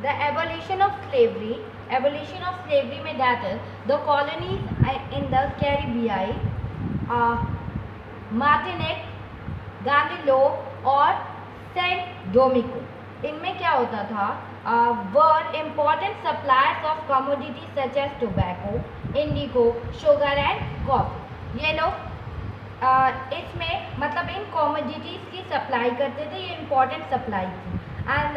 the abolition of slavery में that is the colonies in the Caribbean, Martinique, Guadeloupe और Saint Domenico, इनमें क्या होता था, were important suppliers of commodities such as tobacco, indigo, sugar and coffee. ये लोग इसमें मतलब इन कॉमोडिटीज़ की सप्लाई करते थे, ये इम्पोर्टेंट सप्लाई थी. एंड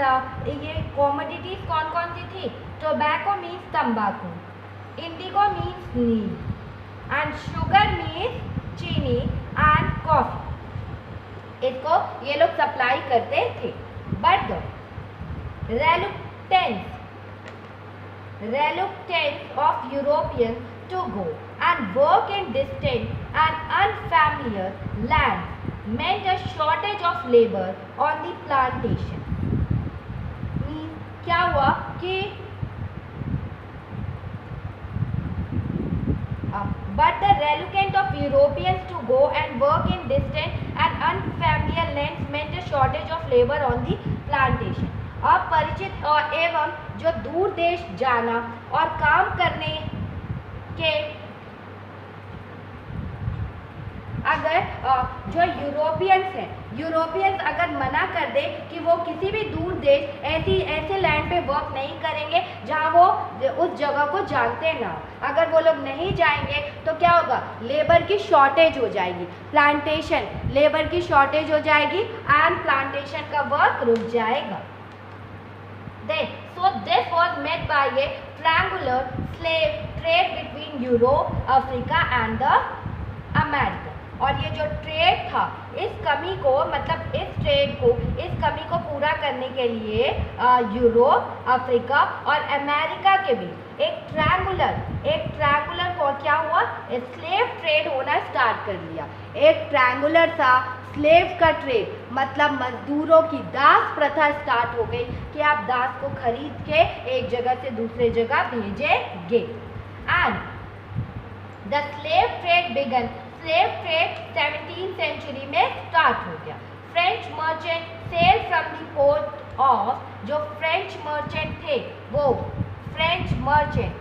ये कॉमोडिटीज़ कौन कौन सी थी? टोबैको मीन्स तंबाकू, इंडिगो मीन्स नील, एंड शुगर मीन्स चीनी, एंड कॉफ़ी. इसको ये लोग सप्लाई करते थे. But the reluctance of Europeans to go and work in distant and unfamiliar lands meant a shortage of labor on the plantation. क्या हुआ कि but the reluctance of Europeans to go and work in distant and unfamiliar lands meant a shortage of labor on the plantation. अपरिचित और एवं जो दूर देश जाना और काम करने के अगर जो यूरोपियंस अगर मना कर दे कि वो किसी भी दूर देश ऐसे लैंड पे वर्क नहीं करेंगे जहाँ वो उस जगह को जानते ना, अगर वो लोग नहीं जाएंगे तो क्या होगा? लेबर की शॉर्टेज हो जाएगी, प्लांटेशन लेबर की शॉर्टेज हो जाएगी एंड प्लांटेशन का वर्क रुक जाएगा. So this was met by a triangular slave trade between Europe, Africa and the America. और ये जो ट्रेड था, इस कमी को मतलब इस कमी को पूरा करने के लिए यूरोप, अफ्रीका और अमेरिका के बीच एक ट्रायंगुलर को क्या हुआ? स्लेव ट्रेड होना स्टार्ट कर लिया. एक ट्रायंगुलर सा स्लेव का ट्रेड मतलब मजदूरों की दास प्रथा स्टार्ट हो गई कि आप दास को खरीद के एक जगह से दूसरे जगह भेजेंगे. And the slave trade began. Slave trade 17th century में स्टार्ट हो गया. French merchant sail from the port of, जो फ्रेंच मर्चेंट थे वो फ्रेंच मर्चेंट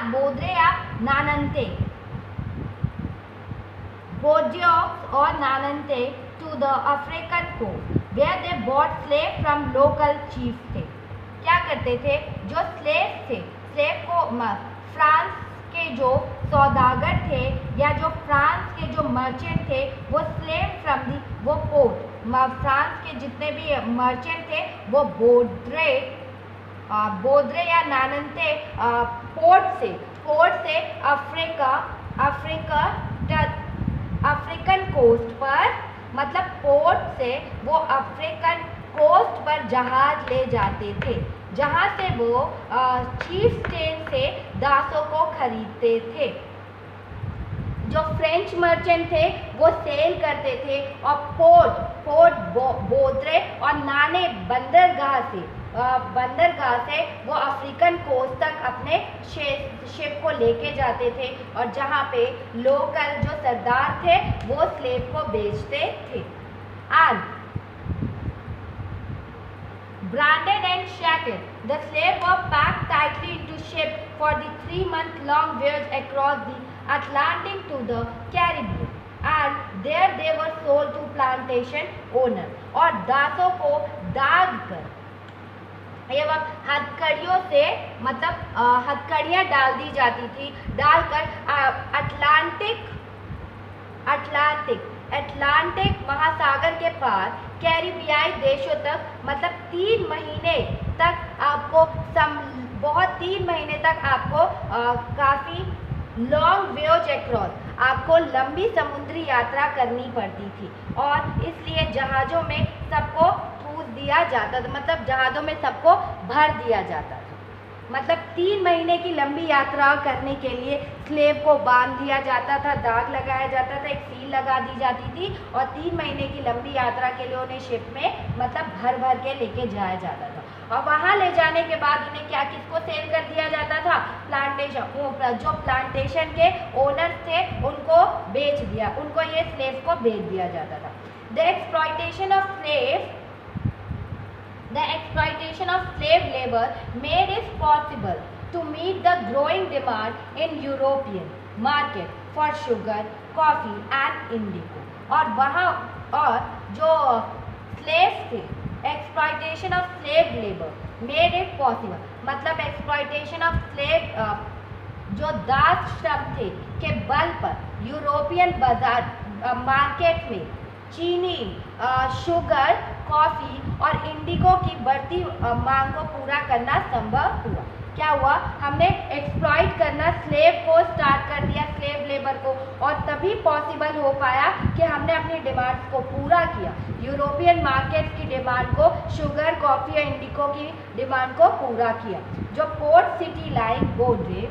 बोद्रे या नानंते, बोर्जियोक्स और Nantes to the African coast where they bought slave from local chief थे. क्या करते थे? जो स्लेव थे, स्लेव को फ्रांस के जो सौदागर थे या जो फ्रांस के जो मर्चेंट थे वो स्लेव फ्रॉम दी वो पोर्ट, फ्रांस के जितने भी मर्चेंट थे वो बोद्रे या नानंते पोर्ट से अफ्रीकन कोस्ट पर, मतलब पोर्ट से वो अफ्रीकन कोस्ट पर जहाज ले जाते थे जहाँ से वो चीफ स्टेन से दासों को खरीदते थे. जो फ्रेंच मर्चेंट थे वो सेल करते थे और पोर्ट बोद्रे और नाने बंदरगाह से वो अफ्रीकन कोस्ट तक अपने शिप को लेके जाते थे और जहाँ पे लोकल जो सरदार थे वो स्लेव को बेचते थे. And branded and shackled, the slaves were packed tightly into ships for the 3-month-long voyage across the Atlantic to the Caribbean, and there they were sold to plantation owners. और दासों को दाग कर एवं हथकड़ियों से मतलब हथकड़ियाँ डाल दी जाती थी, डालकर अटलांटिक महासागर के पार कैरिबियाई देशों तक, मतलब 3 महीने तक आपको काफ़ी लॉन्ग वेज अक्रॉस, आपको लंबी समुद्री यात्रा करनी पड़ती थी और इसलिए जहाज़ों में सबको ठूस दिया जाता था, मतलब जहाज़ों में सबको भर दिया जाता था. मतलब 3 महीने की लंबी यात्रा करने के लिए स्लेव को बांध दिया जाता था, दाग लगाया जाता था, एक सील लगा दी जाती थी और 3 महीने की लंबी यात्रा के लिए उन्हें शिप में मतलब भर के लेके जाया जाता था. और वहाँ ले जाने के बाद उन्हें क्या किसको सेल कर दिया जाता था, प्लांटेशन, जो प्लांटेशन के ओनर्स थे उनको बेच दिया, उनको ये स्लेव को बेच दिया जाता था। The exploitation of slave labor made it possible to meet the growing demand in European market for sugar, coffee and indigo. और वहाँ और जो slaves थे, exploitation of slave labor made it possible, मतलब exploitation of slave जो दास श्रम थे के बल पर यूरोपियन बाजार मार्केट में चीनी, शुगर, कॉफ़ी और इंडिगो की बढ़ती मांग को पूरा करना संभव हुआ। क्या हुआ, हमने एक्सप्लॉइट करना स्लेव को स्टार्ट कर दिया, स्लेव लेबर को, और तभी पॉसिबल हो पाया कि हमने अपनी डिमांड्स को पूरा किया, यूरोपियन मार्केट की डिमांड को, शुगर, कॉफ़ी और इंडिगो की डिमांड को पूरा किया। जो पोर्ट सिटी लाइक बोद्रे,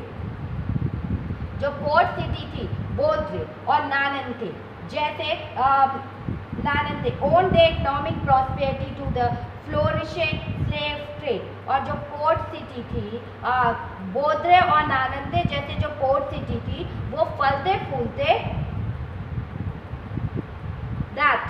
जो पोर्ट सिटी थी बोद्रे और नानंते जैसे Nantes owned the economic prosperity to the flourishing slave trade. और जो पोर्ट सिटी थी बोद्रे और नानंते जैसे जो पोर्ट सिटी थी वो फलते फूलते, दैट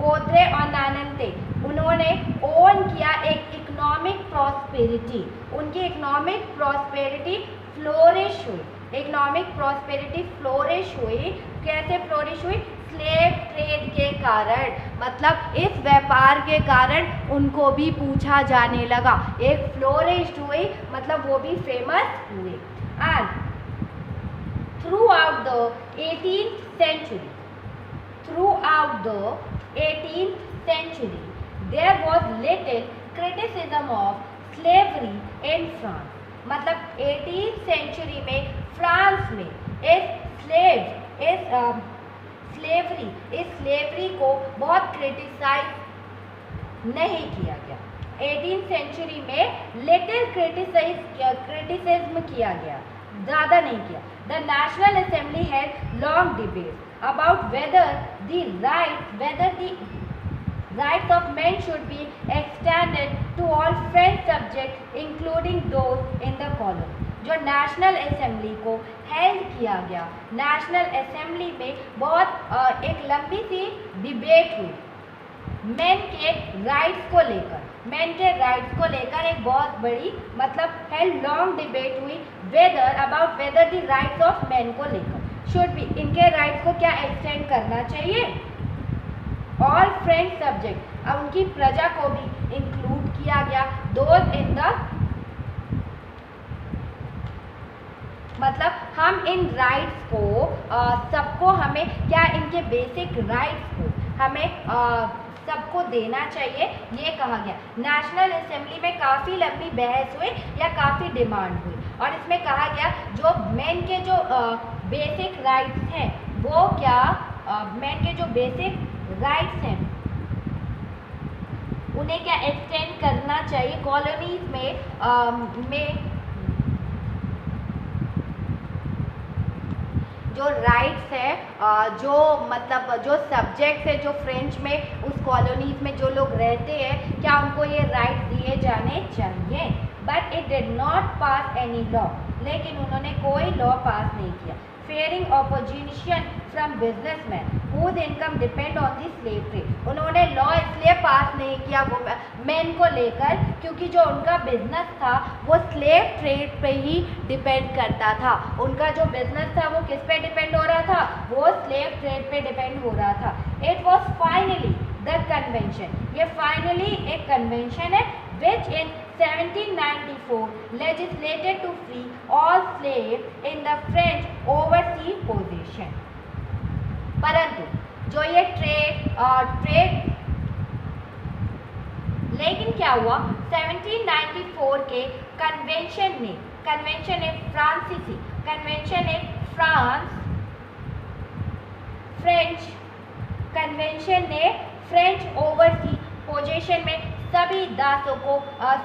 बोद्रे और नानंते उन्होंने ओन किया एक इकोनॉमिक प्रॉस्पेरिटी, उनकी इकोनॉमिक प्रॉस्पेरिटी फ्लोरिश हुई, इकोनॉमिक प्रॉस्पेरिटी फ्लोरिश हुई। कैसे फ्लोरिश हुई, स्लेव ट्रेड के कारण, मतलब इस व्यापार के कारण उनको भी पूछा जाने लगा, एक फ्लोरिश हुई मतलब वो भी फेमस हुए। And through out the 18th century there was little criticism of slavery in France, मतलब 18th सेंचुरी में फ्रांस में इस स्लेवरी को बहुत क्रिटिसाइज नहीं किया गया। 18th सेंचुरी में लिटिल क्रिटिसिज्म किया गया, ज़्यादा नहीं किया। The national assembly had long debate about whether the rights of men should be extended to all French subjects including those in the colony। जो नेशनल असेंबली को हेल्ड किया गया, नेशनल असेंबली में बहुत एक लंबी सी डिबेट हुई मेन के राइट्स को लेकर, एक बहुत बड़ी मतलब हेल्ड लॉन्ग डिबेट हुई whether the rights of main को लेकर शुड बी, इनके राइट्स को क्या एक्सटेंड करना चाहिए, ऑल फ्रेंच सब्जेक्ट, अब उनकी प्रजा को भी इंक्लूड किया गया, दोज इन द, मतलब हम इन राइट्स को सबको, हमें क्या इनके बेसिक राइट्स को हमें सबको देना चाहिए, ये कहा गया। नेशनल असेंबली में काफ़ी लंबी बहस हुई या काफ़ी डिमांड हुई और इसमें कहा गया जो मेन के जो बेसिक राइट्स हैं वो क्या, मेन के जो बेसिक राइट्स हैं उन्हें क्या एक्सटेंड करना चाहिए कॉलोनीज में जो राइट्स है, जो मतलब जो सब्जेक्ट्स है जो फ्रेंच में उस कॉलोनीज में जो लोग रहते हैं क्या उनको ये राइट दिए जाने चाहिए। But it did not pass any law, लेकिन उन्होंने कोई लॉ पास नहीं किया। Fearing opposition from businessman whose income depend on the slave trade, उन्होंने लॉ इसलिए पास नहीं किया वो मैन को लेकर क्योंकि जो उनका बिजनेस था वो स्लेव ट्रेड पे ही डिपेंड करता था। उनका जो बिजनेस था वो किस पे डिपेंड हो रहा था, वो स्लेव ट्रेड पे डिपेंड हो रहा था। It was finally the convention, ये फाइनली एक कन्वेंशन है which in 1794 legislated to free all slaves in the French overseas possession। परंतु जो ये ट्रेड लेकिन क्या हुआ 1794 के कन्वेंशन ने फ्रांसीसी कन्वेंशन ने फ्रेंच कन्वेंशन ने फ्रेंच ओवरसी पोजीशन में सभी दासों को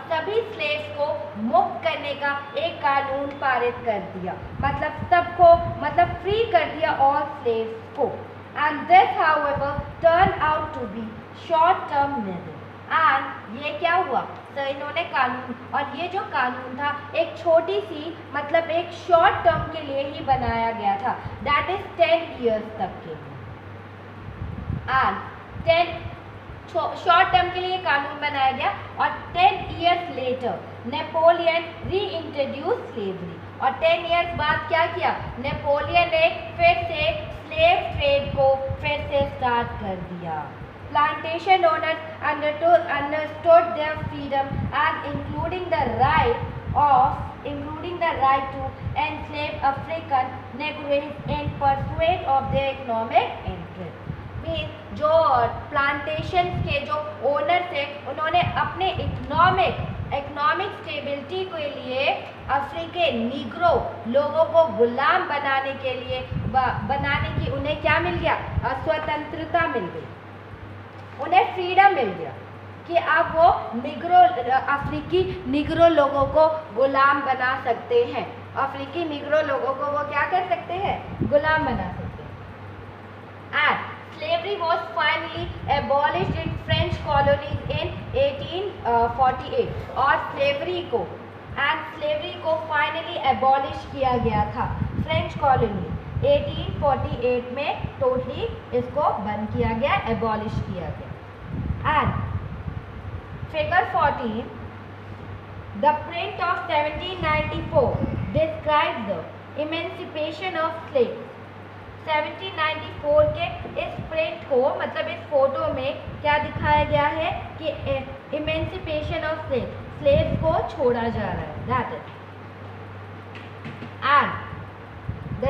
सभी स्लेव्स को मुक्त करने का एक कानून पारित कर दिया, मतलब सबको मतलब फ्री कर दिया ऑल स्लेव्स को। And this however turn out to be short term measure, and ये क्या हुआ, तो इन्होंने कानून, और ये जो कानून था एक छोटी सी मतलब एक शॉर्ट टर्म के लिए ही बनाया गया था, दैट इज 10 ईयर्स तक के लिए। एंड 10 शॉर्ट टर्म के लिए कानून बनाया गया और 10 ईयर्स लेटर नेपोलियन री इंट्रोड्यूस स्लेवरी, और 10 ईयर्स बाद क्या किया, नेपोलियन ने फिर से स्लेव ट्रेड को फिर से स्टार्ट कर दिया। Plantation owners understood their freedom and including the right to enslave African Negroes in pursuit of their economic interest। जो प्लांटेशन के जो ओनर थे उन्होंने अपने इकोनॉमिक स्टेबिलिटी के लिए अफ्रीकन निग्रो लोगों को गुलाम बनाने के लिए की उन्हें क्या मिल गया, स्वतंत्रता मिल गई, उन्हें फ्रीडम मिल गया कि अब वो अफ्रीकी निग्रो लोगों को गुलाम बना सकते हैं, अफ्रीकी निग्रो लोगों को वो क्या कर सकते हैं, गुलाम बना सकते हैं। And slavery was finally abolished in French colonies in 1848, और स्लेवरी को फाइनली एबॉलिश किया गया था फ्रेंच कॉलोनी 1848 में, टोटली इसको बंद किया गया, एबॉलिश किया गया। And figure 14, the print of 1794 describes the emancipation of slaves। 1794 के इस प्रिंट को मतलब इस फोटो में क्या दिखाया गया है कि इमेंसिपेशन ऑफ स्लेव्स को छोड़ा जा रहा है, that is. And the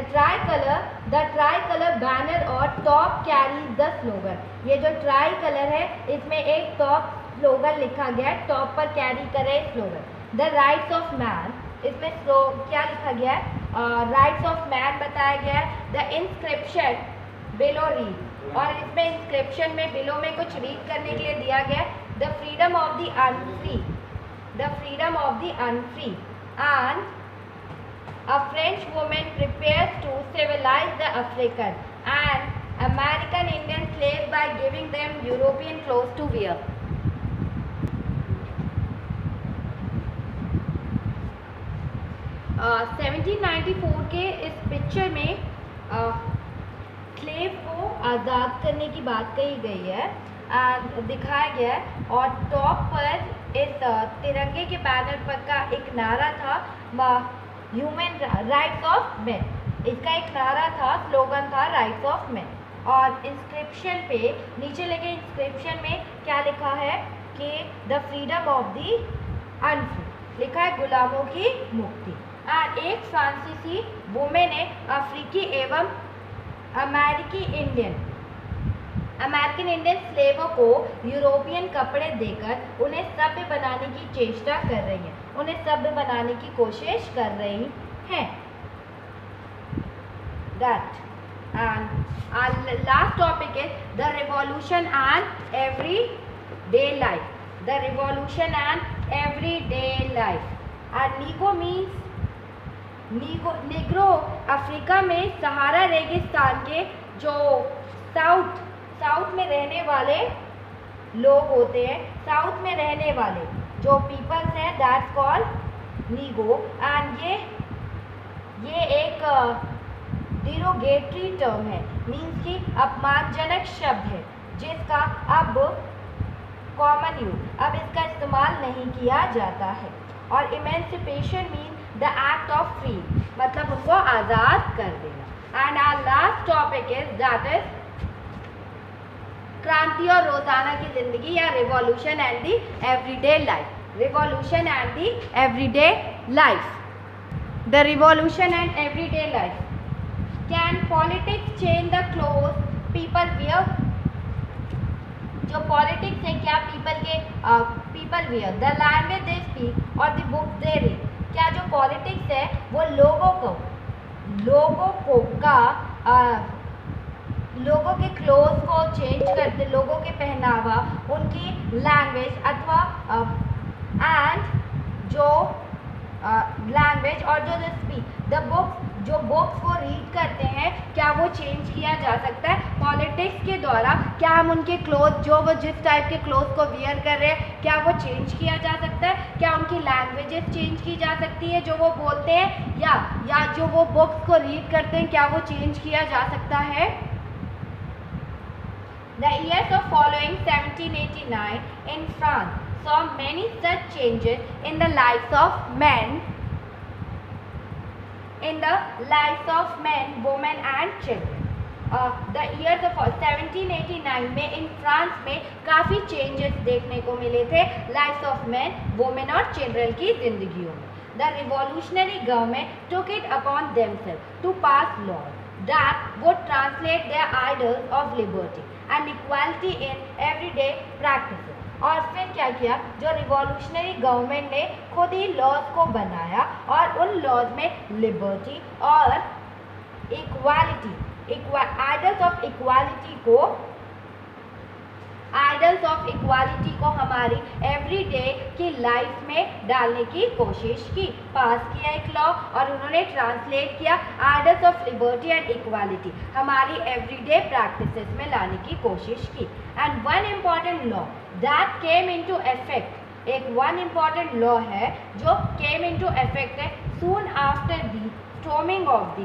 try colour banner और टॉप कैरीज द स्लोगन। ये जो ट्राई कलर है इसमें एक टॉप स्लोगन लिखा गया है, टॉप पर कैरी करे slogan, the rights of man, इसमें क्या लिखा गया है, राइट्स ऑफ मैन बताया गया है। द इंस्क्रिप्शन बिलो रीड, और इसमें इंस्क्रिप्शन में बिलो में कुछ रीड करने के लिए दिया गया है, the freedom of the unfree, the freedom of the unfree. And a French women prepares to civilise the African and American Indian slave by giving them European clothes to wear. 1794 के इस picture में slave को आज़ाद करने की बात कही गई है, दिखाया गया है, और टॉप पर इस तिरंगे के बैनर पर का एक नारा था, ह्यूमन राइट्स ऑफ मैन, इसका एक नारा था, स्लोगन था राइट्स ऑफ मैन। और इंस्क्रिप्शन पे नीचे लगे इंस्क्रिप्शन में क्या लिखा है कि द फ्रीडम ऑफ द अनफ्री, लिखा है गुलामों की मुक्ति। एक फ्रांसीसी वुमेन ने अफ्रीकी एवं अमेरिकन इंडियन स्लेवों को यूरोपियन कपड़े देकर उन्हें सभ्य बनाने की चेष्टा कर रही हैं, उन्हें सभ्य बनाने की कोशिश कर रही हैं। That and our last topic is the revolution and everyday life. The revolution and everyday life. And Negro means Negro Africa में सहारा रेगिस्तान के जो साउथ में रहने वाले लोग होते हैं, साउथ में रहने वाले जो पीपल्स हैं, दैट्स कॉल्ड नीगो। एंड ये एक डिरोगेटरी टर्म है, मीन्स कि अपमानजनक शब्द है जिसका अब कॉमन यूज, अब इसका इस्तेमाल नहीं किया जाता है। और emancipation mean the act of free, मतलब उनको आज़ाद कर देना। And our last topic is that is क्रांति और रोजाना की जिंदगी या revolution and the everyday life. Revolution and the everyday life. The revolution and everyday life. Can politics change the cloth people wear? जो पॉलिटिक्स है क्या people wear, the language they speak और द बुक्स दे रीड। क्या जो politics है वो लोगों के क्लोथ को चेंज करते, लोगों के पहनावा, उनकी लैंग्वेज अथवा एंड जो लैंग्वेज और जो स्पीक द बुक्स, जो बुक्स को रीड करते हैं क्या वो चेंज किया जा सकता है? पॉलिटिक्स के द्वारा क्या हम उनके क्लोथ, जो वो जिस टाइप के क्लोथ को वियर कर रहे हैं, क्या वो चेंज किया जा सकता है? क्या उनकी लैंग्वेजेस चेंज की जा सकती है जो वो बोलते हैं, या जो वो बुक्स को रीड करते हैं, क्या वो चेंज किया जा सकता है? The years of following 1789 in France saw many such changes in the lives of men, women and children. The years of 1789 में इन फ्रांस में काफ़ी चेंजेस देखने को मिले थे लाइफ्स ऑफ मैन, वुमेन और चिल्ड्रन की जिंदगियों में. The revolutionary government took it upon themselves to pass laws that would translate their ideals of liberty and equality in everyday practices. और फिर क्या किया, जो रिवॉल्यूशनरी गवर्नमेंट ने खुद ही लॉज को बनाया और उन लॉज में लिबर्टी और इक्वालिटी, आइडल्स ऑफ इक्वालिटी को हमारी एवरीडे की लाइफ में डालने की कोशिश की. पास किया एक लॉ और उन्होंने ट्रांसलेट किया idols of liberty and equality हमारी एवरीडे प्रैक्टिसेस में लाने की कोशिश की. And one important law that came into effect, एक वन इम्पॉर्टेंट लॉ है जो केम इनटू इफेक्ट है soon after the storming of the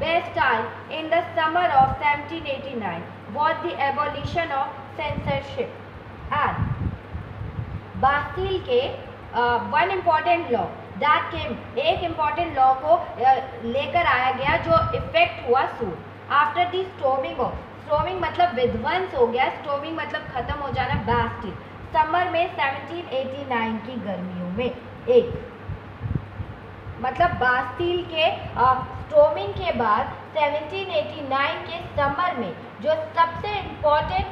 Bastille in the summer of 1789 was the abolition of censorship. And Bastille के one important law that came, एक important law को लेकर आया गया जो इफेक्ट हुआ soon after the storming of, storming मतलब विध्वंस हो गया, स्टॉर्मिंग मतलब खत्म हो जाना, बास्टिल समर में 1789 की गर्मियों में. एक मतलब बास्टिल के स्टॉर्मिंग के बाद 1789 के समर में जो सबसे इम्पॉर्टेंट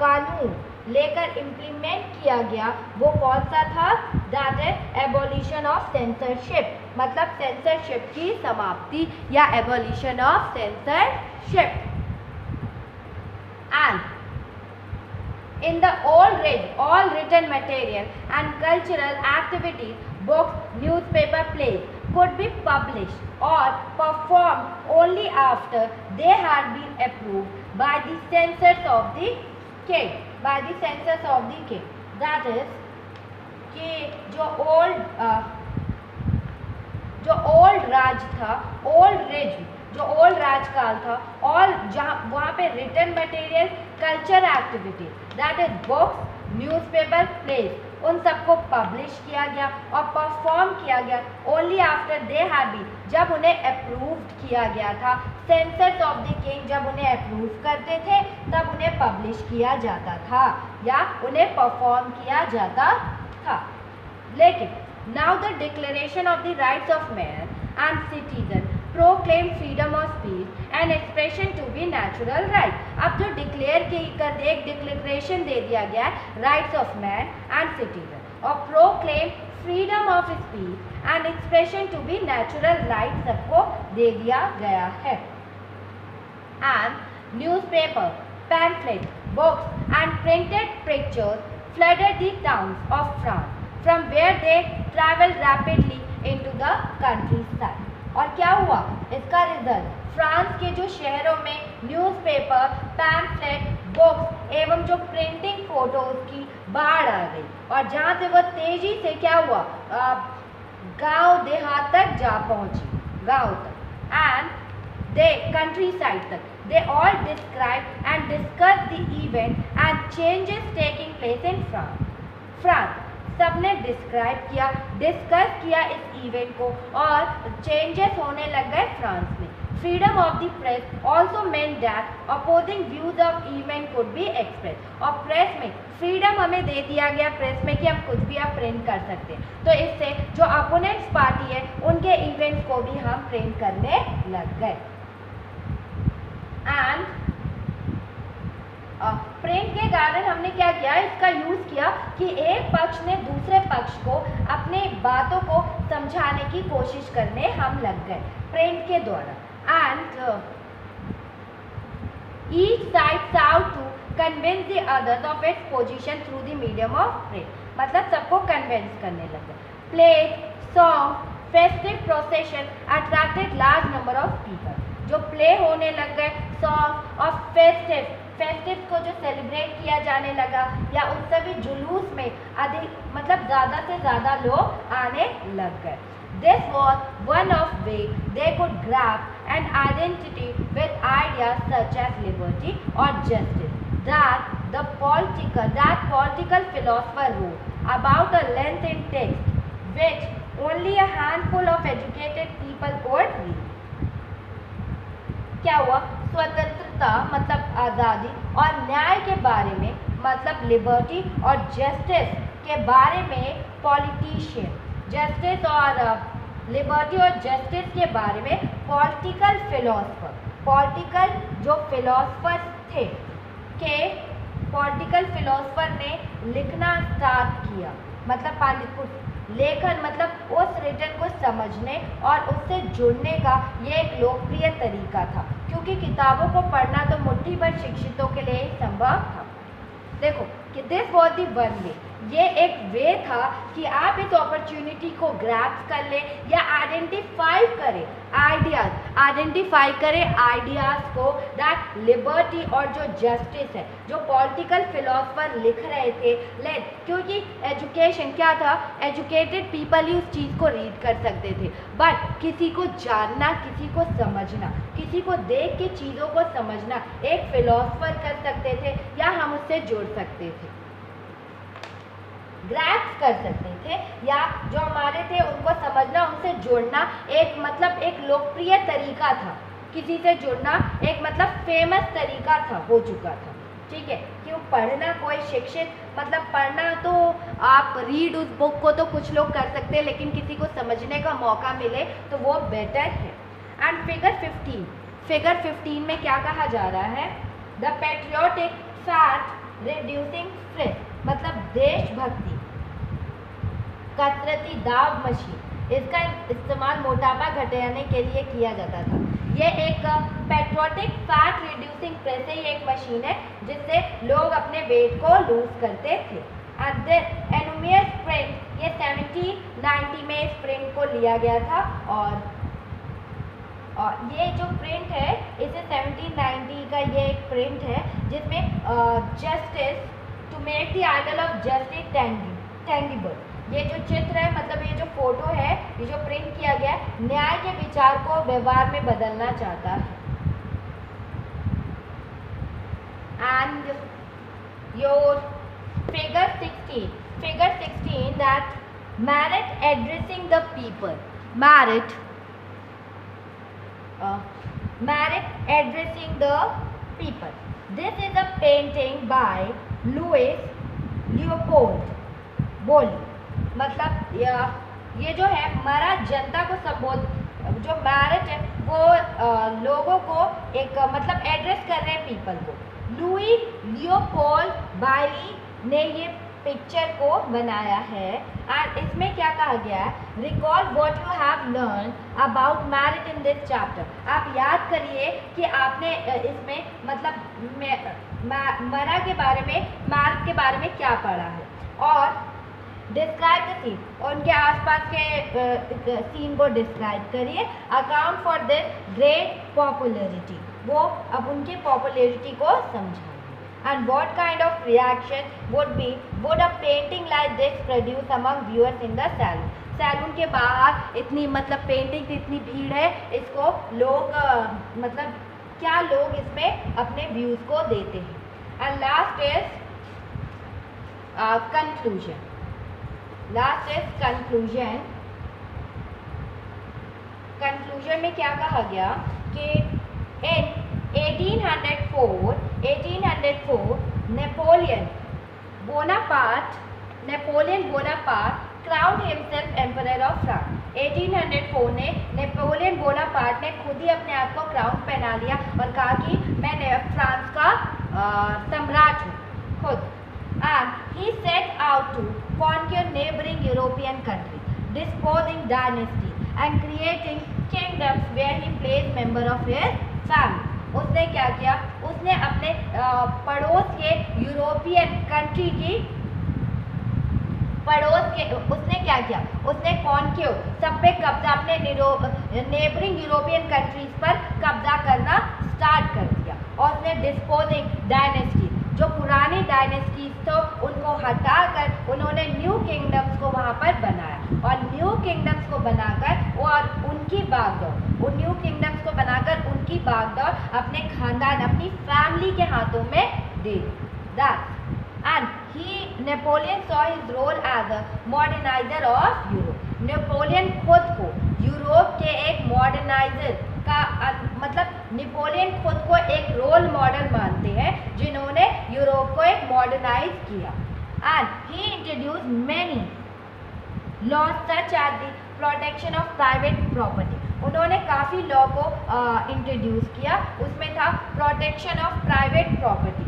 कानून लेकर इम्प्लीमेंट किया गया वो कौन सा था? That is abolition of censorship, मतलब सेंसरशिप की समाप्ति या abolition of censorship. And in the all written material and cultural activities, books, newspaper, plays could be published or performed only after they had been approved by the censors of the king. That is कि जो old राज था, जो old राजकाल था, और जहाँ वहाँ पे written material, culture activity that is books, newspaper, plays, उन सबको पब्लिश किया गया और परफॉर्म किया गया only after they have been, जब उन्हें अप्रूव्ड किया गया था. सेंसर्स ऑफ द किंग जब उन्हें अप्रूव करते थे तब उन्हें पब्लिश किया जाता था या उन्हें परफॉर्म किया जाता था. लेकिन now the declaration of the rights of man and citizen proclaim freedom of speech and expression to be natural right. अब जो डिक्लेयर कर एक डिक्लेरेशन दे दिया गया है rights of man and citizen और proclaim freedom of speech and expression to be natural right सबको दे दिया गया है. And newspaper, pamphlet, books and printed pictures flooded the towns of France, from where they traveled rapidly into the countryside. और क्या हुआ इसका रिजल्ट? फ्रांस के जो शहरों में न्यूज़पेपर, पैम्फलेट, बुक्स एवं जो प्रिंटिंग फोटोज की बाढ़ आ गई और जहाँ से वो तेजी से क्या हुआ, गांव देहात तक जा पहुँची, गांव तक, एंड दे कंट्री साइड तक. They all described and discussed the event and changes taking place in France. सबने डिस्क्राइब किया, डिस्कस किया इस इवेंट को और चेंजेस होने लग गए फ्रांस में. Freedom of the press also meant that opposing views of event could be express. और प्रेस में फ्रीडम हमें दे दिया गया प्रेस में कि हम कुछ भी आप प्रिंट कर सकते हैं. तो इससे जो अपोनेंट्स पार्टी है उनके इवेंट्स को भी हम प्रिंट करने लग गए. एंड प्रिंट के कारण हमने क्या किया, इसका यूज़ किया कि एक पक्ष ने दूसरे पक्ष को अपने बातों को समझाने की कोशिश करने हम लग गए प्रिंट के द्वारा. And each side sought to convince the others of its position through the medium of print, मतलब सबको कन्विंस करने लग गए. Plays, song, festive procession attracted large number of people. जो प्ले होने लग गए, सॉन्ग और फेस्टिव को जो सेलिब्रेट किया जाने लगा, या उन सभी जुलूस में अधिक मतलब ज़्यादा से ज़्यादा लोग आने लग गए. This was one of way they could grab an identity with ideas such as liberty or justice that political philosopher wrote about a length in text which only a handful of educated people could read. क्या हुआ? स्वतंत्रता मतलब आज़ादी और न्याय के बारे में मतलब लिबर्टी और जस्टिस के बारे में पॉलिटिशियन, जस्टिस और लिबर्टी और जस्टिस के बारे में पॉलिटिकल फिलोसफर, पॉलिटिकल जो फिलोसफर थे के पॉलिटिकल फिलोसफर ने लिखना स्टार्ट किया. मतलब पांडित्य लेखन मतलब उस रिटन को समझने और उससे जुड़ने का ये एक लोकप्रिय तरीका था, क्योंकि किताबों को पढ़ना तो मुट्ठी भर शिक्षितों के लिए ही संभव था. देखो कि this was the one way, ये एक वे था कि आप इस अपॉर्चुनिटी को ग्रैब्स कर लें या आइडेंटिफाई करें आइडियाज़ को दैट लिबर्टी और जो जस्टिस है, जो पॉलिटिकल फिलोसफर लिख रहे थे. क्योंकि एजुकेशन क्या था, एजुकेटेड पीपल ही उस चीज़ को रीड कर सकते थे, बट किसी को जानना, किसी को समझना, किसी को देख के चीज़ों को समझना एक फिलोसफर कर सकते थे या हम उससे जुड़ सकते थे, ग्रैप्स कर सकते थे, या जो हमारे थे उनको समझना, उनसे जुड़ना एक मतलब एक लोकप्रिय तरीका था. किसी से जुड़ना एक मतलब फेमस तरीका था, हो चुका था. ठीक है, क्यों पढ़ना कोई शिक्षित मतलब पढ़ना तो आप रीड उस बुक को तो कुछ लोग कर सकते हैं, लेकिन किसी को समझने का मौका मिले तो वो बेटर है. एंड फिगर 15 में क्या कहा जा रहा है? The patriotic fat reducing fridge मतलब देशभक्ति कसरती दाव मशीन, इसका इस्तेमाल मोटापा घटाने के लिए किया जाता था. ये एक पेट्रियोटिक फैट रिड्यूसिंग प्रेस है, ये एक मशीन है जिससे लोग अपने वेट को लूज करते थे. एंड दिस एनुमियस स्प्रिंट, ये 1790 में इस प्रिंट को लिया गया था, और ये जो प्रिंट है इसे 1790 का ये एक प्रिंट है जिसमें justice to make the idol of justice tangible, ये जो चित्र है मतलब ये जो फोटो है, ये जो प्रिंट किया गया है, न्याय के विचार को व्यवहार में बदलना चाहता है. And your figure 16 that merit addressing the people, merit addressing the people. This is a painting by Louis Leopold Boly. मतलब ये जो है मरा जनता को संबोधित, जो मैरिट है वो लोगों को एक मतलब एड्रेस कर रहे हैं पीपल को. लुई लियोपोल्ड बायली ने ये पिक्चर को बनाया है. एंड इसमें क्या कहा गया है? Recall what you have learn about merit in this chapter. आप याद करिए कि आपने इसमें मतलब मरा के बारे में, मैरिट के बारे में क्या पढ़ा है, और डिस्क्राइब द सीन, उनके आसपास के सीन को डिस्क्राइब करिए. Account for this great popularity, वो अब उनकी पॉपुलरिटी को समझाइए. And what kind of reaction would a painting like this produce among viewers in the saloon? Saloon के बाहर इतनी मतलब पेंटिंग की इतनी भीड़ है, इसको लोग मतलब क्या लोग इसमें अपने व्यूज को देते हैं. And last is conclusion. Conclusion में क्या कहा गया कि इन 1804 Napoleon Bonaparte crowned himself Emperor of France. 1804 ने नेपोलियन बोनापार्ट ने खुद ही अपने आप को क्राउन पहना लिया और कहा कि मैं फ्रांस का सम्राट हूँ खुद. And he set out to conquer neighboring European countries, disposing dynasties and creating kingdoms where he placed member of his family. उसने क्या किया? उसने अपने पड़ोस के यूरोपियन कंट्री की उसने क्या किया? उसने कौन क्यों सब पे कब्जा, अपने नेबरिंग यूरोपियन कंट्रीज पर कब्जा करना स्टार्ट कर दिया और उसने डिस्पोजिंग डायनेस्टी, जो पुरानी डायनेस्टीज तो उनको हटाकर उन्होंने न्यू किंगडम्स को वहाँ पर बनाया और न्यू किंगडम्स को बनाकर और उनकी बागडोर, उन न्यू किंगडम्स को बनाकर उनकी बागडोर अपने खानदान, अपनी फैमिली के हाथों में दे दी। And Napoleon saw his role as a modernizer of Europe. Napoleon खुद को यूरोप के एक मॉडर्नाइजर का मतलब नेपोलियन खुद को एक रोल मॉडल मानते हैं जिन्होंने यूरोप को एक मॉडर्नाइज किया। And he introduced many laws such as the protection of private property. उन्होंने काफ़ी लॉ को इंट्रोड्यूस किया, उसमें था protection of private property,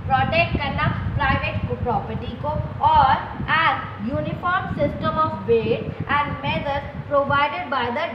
protect करना प्राइवेट प्रॉपर्टी को, और and uniform system of weight and measures provided by the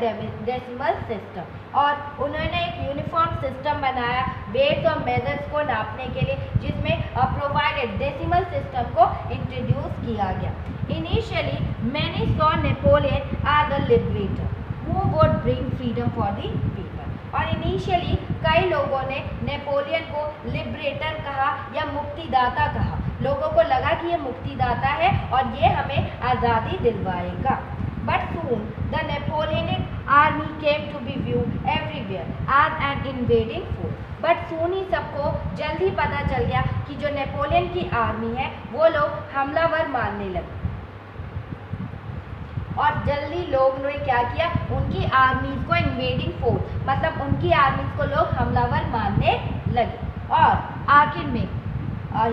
decimal system, और उन्होंने एक यूनिफॉर्म सिस्टम बनाया वेट्स और मेजर्स को नापने के लिए जिसमें प्रोवाइडेड डेसिमल सिस्टम को इंट्रोड्यूस किया गया। Initially many saw Napoleon as a liberator who would bring freedom for the people, और इनिशियली कई लोगों ने नेपोलियन को लिबरेटर कहा या मुक्तिदाता कहा, लोगों को लगा कि ये मुक्तिदाता है और ये हमें आज़ादी दिलवाएगा। But soon the Napoleonic army came to be view everywhere as an invading force, but soon ही सबको जल्द ही पता चल गया कि जो नेपोलियन की आर्मी है वो लोग हमलावर मानने लगे, और जल्दी लोग ने क्या किया, उनकी आर्मीज को इन्वेडिंग फोर्स मतलब उनकी आर्मीज को लोग हमलावर मानने लगे। और आखिर में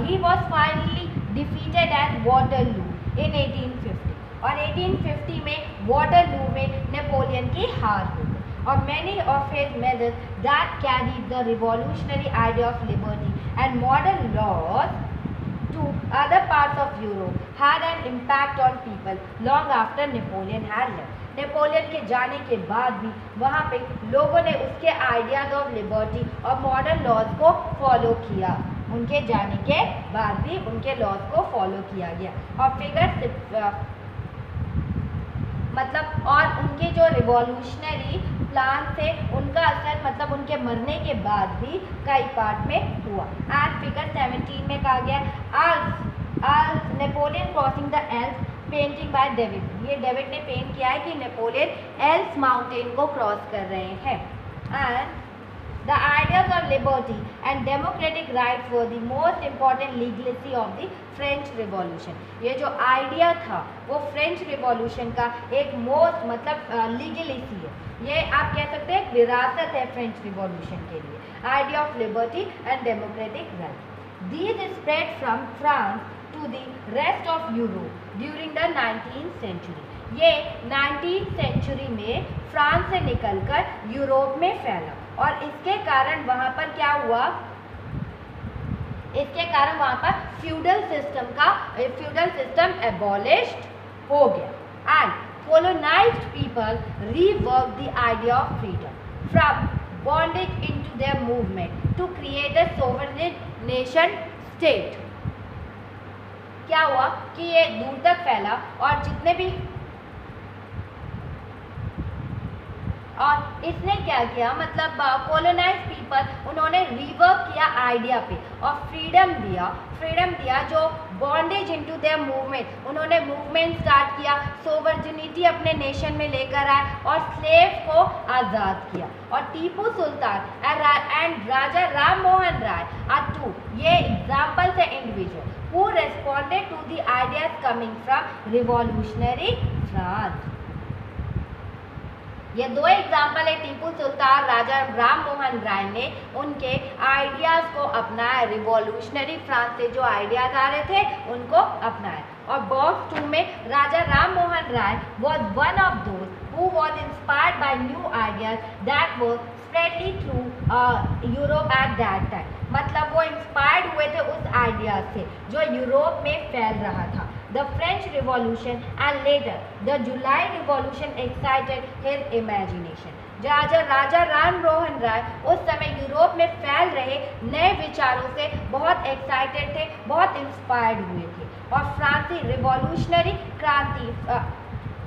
he was finally defeated at Waterloo in 1850, और 1850 में वाटरलू में नेपोलियन की हार हो गई, और many of his measures that carried the revolutionary idea of liberty and modern laws to other parts of Europe had an impact on people long after Napoleon had left. Napoleon के जाने के बाद भी वहाँ पे लोगों ने उसके आइडियाज ऑफ लिबर्टी और मॉडर्न लॉज को फॉलो किया, उनके जाने के बाद भी उनके लॉज को फॉलो किया गया, और फिगर मतलब और उनके जो रिवॉल्यूशनरी प्लान थे उनका असर मतलब उनके मरने के बाद भी कई पार्ट में हुआ। एंड फिगर 17 में कहा गया आज Napoleon crossing the Alps painting by David, ये डेविड ने पेंट किया है कि नेपोलियन एल्प्स माउंटेन को क्रॉस कर रहे हैं। And The ideas of liberty and democratic rights were the most important legacy of the French Revolution. ये जो आइडिया था वो फ्रेंच रिवॉल्यूशन का एक मोस्ट मतलब लीगलेसी है, ये आप कह सकते हैं विरासत है फ्रेंच रिवॉल्यूशन के लिए, idea of liberty and democratic right. These spread from France to the rest of Europe during the 19th century. ये 19th सेंचुरी में फ्रांस से निकलकर यूरोप में फैला, और इसके कारण वहाँ पर क्या हुआ, इसके कारण वहाँ पर फ्यूडल सिस्टम एबॉलिश्ड हो गया and colonized people reworked the idea of freedom from bondage into their movement to create a sovereign nation state. क्या हुआ कि ये दूर तक फैला और जितने भी और इसने क्या किया मतलब कॉलोनाइज पीपल उन्होंने रिवर्क किया आइडिया पे और फ्रीडम दिया जो बॉन्डेज इनटू देयर मूवमेंट, उन्होंने मूवमेंट स्टार्ट किया, सोवर्जिनिटी अपने नेशन में लेकर आए और स्लेव को आज़ाद किया। और Tipu Sultan and Raja Ram Mohan Roy are two ये एग्जाम्पल्स है individual who responded to the ideas coming from revolutionary France. ये दो एग्जाम्पल है, टीपू सुल्तान राजा राम मोहन राय ने उनके आइडियाज़ को अपनाया, रिवॉल्यूशनरी फ्रांस से जो आइडियाज़ आ रहे थे उनको अपनाया। और बॉक्स 2 में Raja Ram Mohan Roy was one of those who was inspired by new ideas that were spreading through Europe at that time, मतलब वो इंस्पायर्ड हुए थे उस आइडियाज से जो यूरोप में फैल रहा था। The French Revolution and later the July Revolution excited his imagination. राजा राम मोहन राय उस समय यूरोप में फैल रहे नए विचारों से बहुत एक्साइटेड थे, बहुत इंस्पायर्ड हुए थे। और फ्रांसी रिवॉल्यूशनरी क्रांति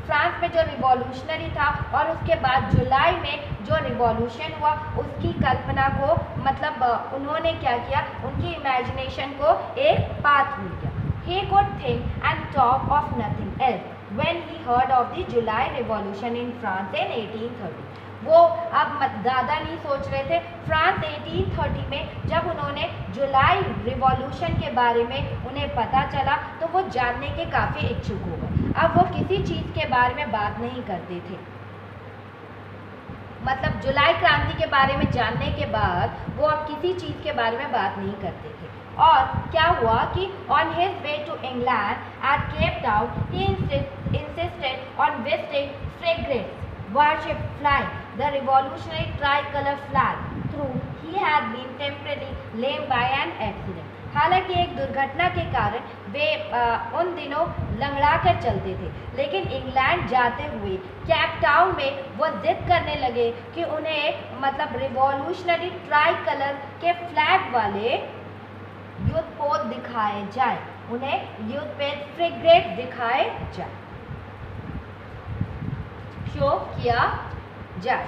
फ्रांस में जो रिवॉल्यूशनरी था और उसके बाद जुलाई में जो रिवॉल्यूशन हुआ उसकी कल्पना को मतलब उन्होंने क्या किया, उनकी इमेजिनेशन को एक पाथ मिल गया। He could think and talk of nothing else when he heard of the July Revolution in France in 1830. वो अब ज़्यादा नहीं सोच रहे थे। फ्रांस 1830 में जब उन्होंने जुलाई रिवॉल्यूशन के बारे में उन्हें पता चला तो वो जानने के काफ़ी इच्छुक हो गए। अब वो किसी चीज़ के बारे में बात नहीं करते थे, मतलब जुलाई क्रांति के बारे में जानने के बाद वो अब किसी चीज़ के बारे में बात नहीं करते थे। और क्या हुआ कि on his way to England at Cape Town he insisted on visiting Fragrance warship flying the revolutionary tricolor flag through he had been temporarily lame by an accident. हालांकि एक दुर्घटना के कारण वे उन दिनों लंगड़ा कर चलते थे, लेकिन इंग्लैंड जाते हुए केप टाउन में वो जिद करने लगे कि उन्हें मतलब रिवॉल्यूशनरी ट्राई कलर के फ्लैग वाले युद्धपोत दिखाए जाए, उन्हें युद्धपोत फ्रिगेट दिखाए जाए, शो किया जाए।